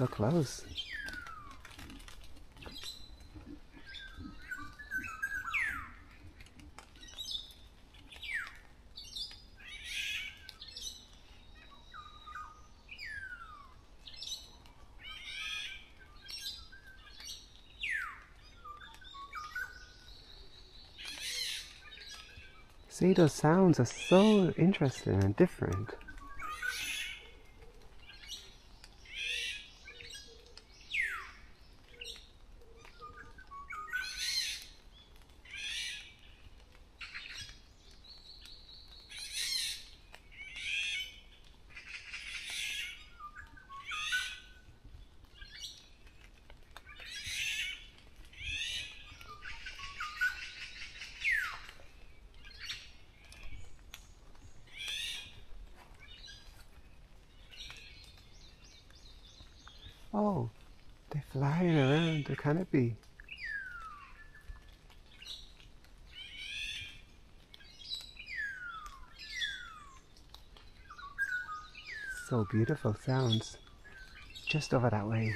so close. See, those sounds are so interesting and different. Oh, they're flying around the canopy. So beautiful sounds. Just over that way.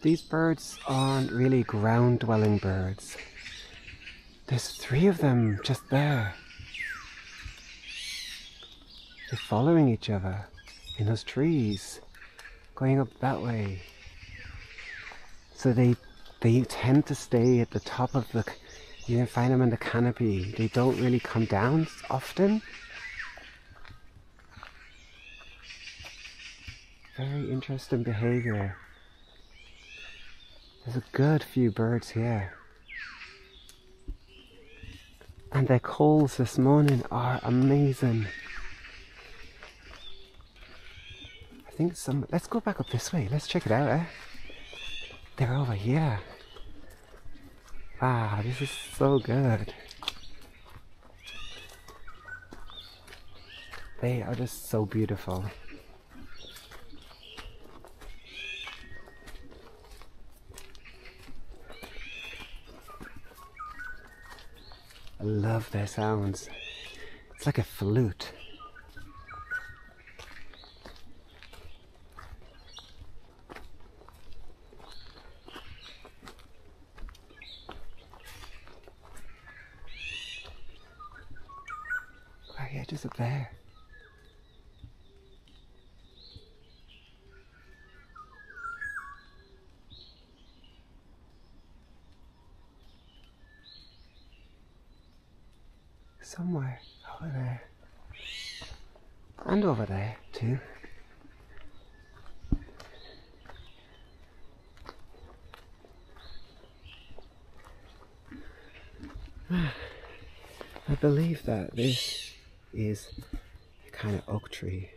These birds aren't really ground-dwelling birds. There's 3 of them just there. They're following each other in those trees, going up that way. So they tend to stay at the top of the... You can find them in the canopy. They don't really come down often. Very interesting behavior. There's a good few birds here. And their calls this morning are amazing. I think let's go back up this way. Let's check it out, eh? They're over here. Wow, this is so good. They are just so beautiful. I love their sounds. It's like a flute. Oh yeah, just up there. Somewhere over there. And over there too. I believe that this is a kind of oak tree.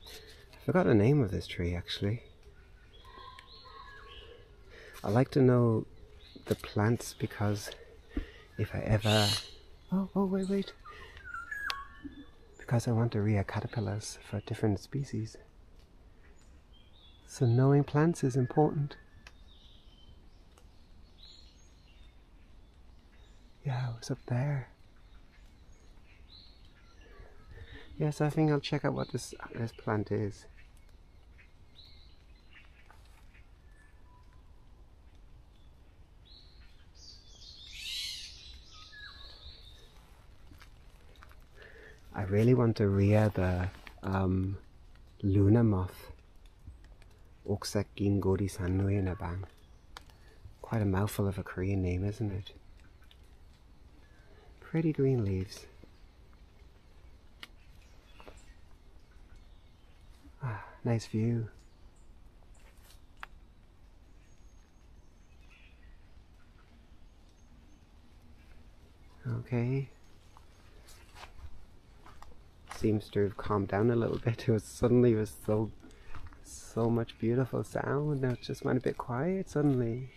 I forgot the name of this tree actually. I like to know the plants because if I ever... Oh, wait. Because I want to rear caterpillars for different species. So knowing plants is important. Yeah, it was up there. Yes, I think I'll check out what this plant is. I really want to rear the Luna moth. Oksek Godi Sanui Nabang. Quite a mouthful of a Korean name, isn't it? Pretty green leaves. Ah, nice view. Okay. Seems to have calmed down a little bit. It was suddenly so much beautiful sound. Now it just went a bit quiet suddenly.